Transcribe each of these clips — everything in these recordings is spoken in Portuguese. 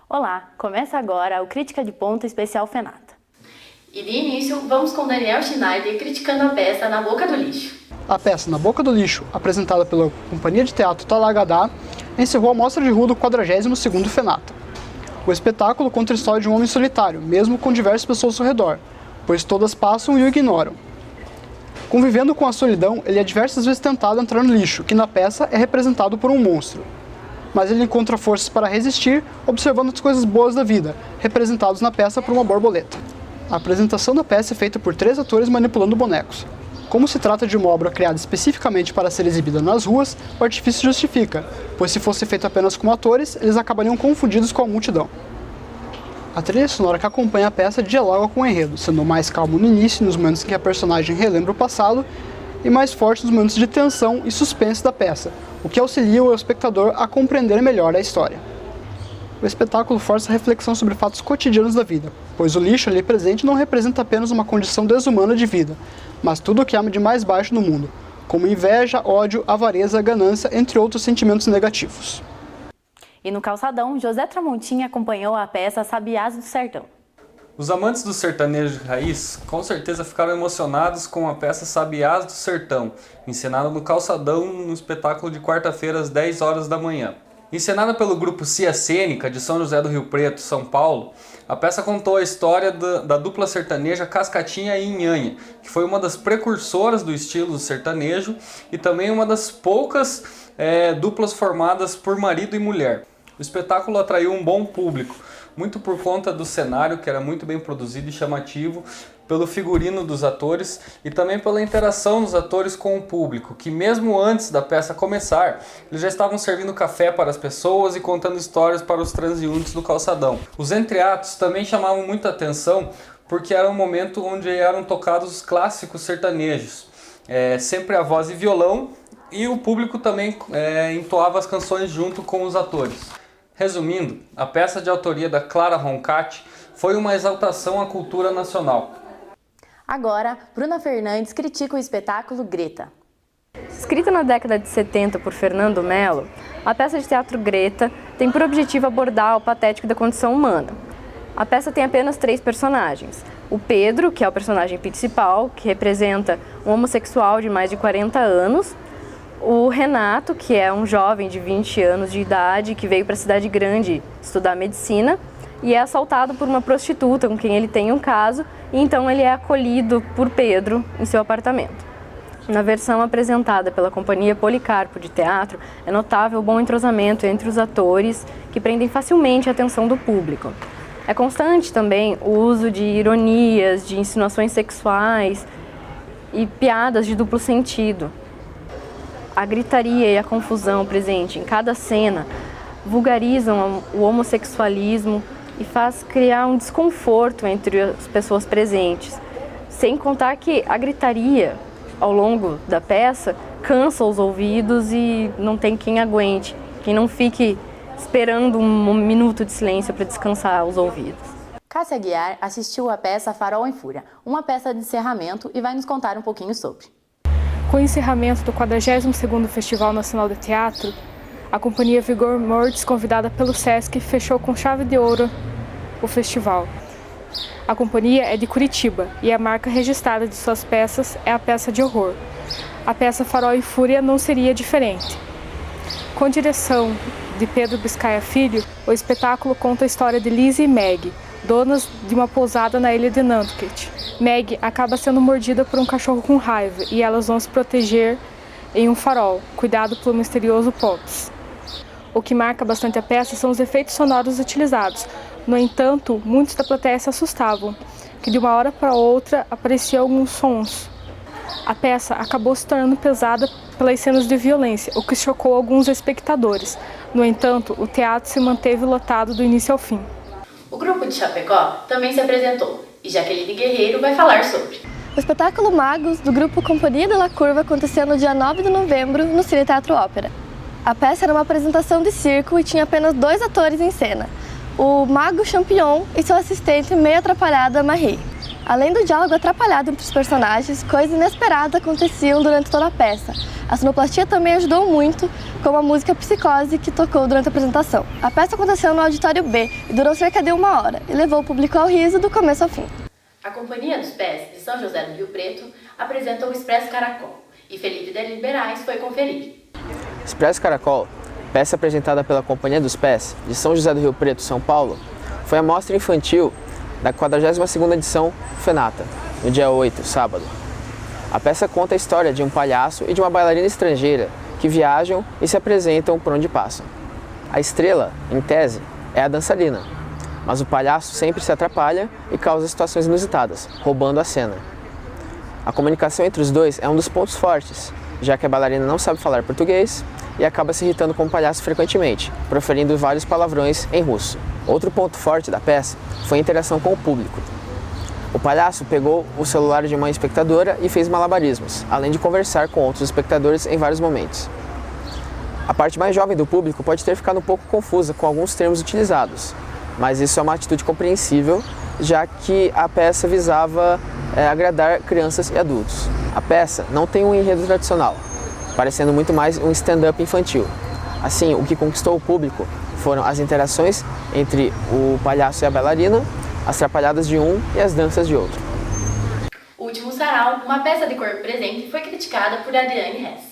Olá, começa agora o Crítica de Ponta Especial Fenata. E de início, vamos com Daniel Schneider criticando a peça Na Boca do Lixo. A peça Na Boca do Lixo, apresentada pela Companhia de Teatro Talagadá, encerrou a mostra de rua do 42º Fenata. O espetáculo conta a história de um homem solitário, mesmo com diversas pessoas ao redor, pois todas passam e o ignoram. Convivendo com a solidão, ele é diversas vezes tentado a entrar no lixo, que na peça é representado por um monstro. Mas ele encontra forças para resistir, observando as coisas boas da vida, representados na peça por uma borboleta. A apresentação da peça é feita por 3 atores manipulando bonecos. Como se trata de uma obra criada especificamente para ser exibida nas ruas, o artifício justifica, pois se fosse feito apenas com atores, eles acabariam confundidos com a multidão. A trilha sonora que acompanha a peça dialoga com o enredo, sendo mais calmo no início, nos momentos em que a personagem relembra o passado, e mais forte nos momentos de tensão e suspense da peça, o que auxilia o espectador a compreender melhor a história. O espetáculo força a reflexão sobre fatos cotidianos da vida, pois o lixo ali presente não representa apenas uma condição desumana de vida, mas tudo o que há de mais baixo no mundo, como inveja, ódio, avareza, ganância, entre outros sentimentos negativos. E no Calçadão, José Tramontim acompanhou a peça Sabiás do Sertão. Os amantes do sertanejo de raiz com certeza ficaram emocionados com a peça Sabiás do Sertão, encenada no Calçadão no espetáculo de quarta-feira às 10 horas da manhã. Encenada pelo grupo Cia Cênica de São José do Rio Preto, São Paulo, a peça contou a história da dupla sertaneja Cascatinha e Inhanha, que foi uma das precursoras do estilo sertanejo e também uma das poucas duplas formadas por marido e mulher. O espetáculo atraiu um bom público, muito por conta do cenário, que era muito bem produzido e chamativo, pelo figurino dos atores e também pela interação dos atores com o público, que mesmo antes da peça começar, eles já estavam servindo café para as pessoas e contando histórias para os transeuntes do calçadão. Os entreatos também chamavam muita atenção, porque era um momento onde eram tocados os clássicos sertanejos, sempre a voz e violão, e o público também entoava as canções junto com os atores. Resumindo, a peça de autoria da Clara Roncati foi uma exaltação à cultura nacional. Agora, Bruna Fernandes critica o espetáculo Greta. Escrita na década de 70 por Fernando Mello, a peça de teatro Greta tem por objetivo abordar o patético da condição humana. A peça tem apenas 3 personagens. O Pedro, que é o personagem principal, que representa um homossexual de mais de 40 anos, o Renato, que é um jovem de 20 anos de idade que veio para a cidade grande estudar medicina e é assaltado por uma prostituta com quem ele tem um caso, e então ele é acolhido por Pedro em seu apartamento. Na versão apresentada pela Companhia Policarpo de Teatro, é notável o bom entrosamento entre os atores, que prendem facilmente a atenção do público. É constante também o uso de ironias, de insinuações sexuais e piadas de duplo sentido. A gritaria e a confusão presente em cada cena vulgarizam o homossexualismo e faz criar um desconforto entre as pessoas presentes. Sem contar que a gritaria, ao longo da peça, cansa os ouvidos e não tem quem aguente, quem não fique esperando um minuto de silêncio para descansar os ouvidos. Cássia Guiar assistiu à peça Farol em Fúria, uma peça de encerramento, e vai nos contar um pouquinho sobre. Com o encerramento do 42º Festival Nacional de Teatro, a Companhia Vigor Mortis, convidada pelo Sesc, fechou com chave de ouro o festival. A companhia é de Curitiba e a marca registrada de suas peças é a peça de horror. A peça Farol e Fúria não seria diferente. Com direção de Pedro Biscaia Filho, o espetáculo conta a história de Lizzie e Meg, donas de uma pousada na ilha de Nantucket. Meg acaba sendo mordida por um cachorro com raiva e elas vão se proteger em um farol, cuidado pelo misterioso Pops. O que marca bastante a peça são os efeitos sonoros utilizados. No entanto, muitos da plateia se assustavam, que de uma hora para outra apareciam alguns sons. A peça acabou se tornando pesada pelas cenas de violência, o que chocou alguns espectadores. No entanto, o teatro se manteve lotado do início ao fim. O grupo de Chapecó também se apresentou e Jaqueline Guerreiro vai falar sobre. O espetáculo Magos, do grupo Companhia de la Curva, aconteceu no dia 9 de novembro no Cine Teatro Ópera. A peça era uma apresentação de circo e tinha apenas 2 atores em cena, o Mago Champion e seu assistente meio atrapalhada Marie. Além do diálogo atrapalhado entre os personagens, coisas inesperadas aconteciam durante toda a peça. A sonoplastia também ajudou muito, como a música Psicose, que tocou durante a apresentação. A peça aconteceu no Auditório B e durou cerca de 1 hora, e levou o público ao riso do começo ao fim. A Companhia dos Pés, de São José do Rio Preto, apresentou o Expresso Caracol, e Felipe de Liberais foi conferir. Expresso Caracol, peça apresentada pela Companhia dos Pés, de São José do Rio Preto, São Paulo, foi a mostra infantil da 42ª edição FENATA, no dia 8, sábado. A peça conta a história de um palhaço e de uma bailarina estrangeira que viajam e se apresentam por onde passam. A estrela, em tese, é a dançarina, mas o palhaço sempre se atrapalha e causa situações inusitadas, roubando a cena. A comunicação entre os dois é um dos pontos fortes, já que a bailarina não sabe falar português e acaba se irritando com o palhaço frequentemente, proferindo vários palavrões em russo. Outro ponto forte da peça foi a interação com o público. O palhaço pegou o celular de uma espectadora e fez malabarismos, além de conversar com outros espectadores em vários momentos. A parte mais jovem do público pode ter ficado um pouco confusa com alguns termos utilizados, mas isso é uma atitude compreensível, já que a peça visava agradar crianças e adultos. A peça não tem um enredo tradicional, parecendo muito mais um stand-up infantil. Assim, o que conquistou o público foram as interações entre o palhaço e a bailarina, as trapalhadas de um e as danças de outro. O Último Sarau, uma peça de corpo presente, foi criticada por Adriane Hess.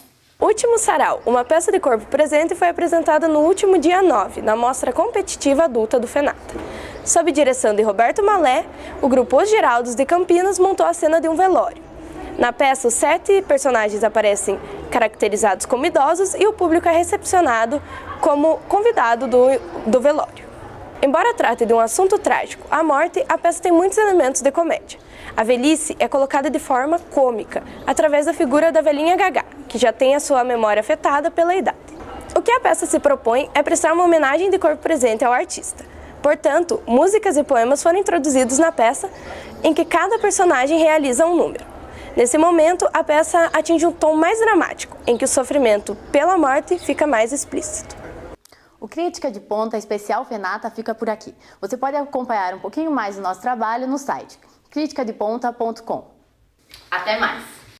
Último Sarau, uma peça de corpo presente, foi apresentada no último dia 9, na Mostra Competitiva Adulta do FENATA. Sob direção de Roberto Malé, o grupo Os Geraldos de Campinas montou a cena de um velório. Na peça, os 7 personagens aparecem caracterizados como idosos e o público é recepcionado como convidado do velório. Embora trate de um assunto trágico, a morte, a peça tem muitos elementos de comédia. A velhice é colocada de forma cômica, através da figura da velhinha Gagá, que já tem a sua memória afetada pela idade. O que a peça se propõe é prestar uma homenagem de corpo presente ao artista. Portanto, músicas e poemas foram introduzidos na peça, em que cada personagem realiza um número. Nesse momento, a peça atinge um tom mais dramático, em que o sofrimento pela morte fica mais explícito. O Crítica de Ponta Especial FENATA fica por aqui. Você pode acompanhar um pouquinho mais do nosso trabalho no site criticadeponta.com. Até mais!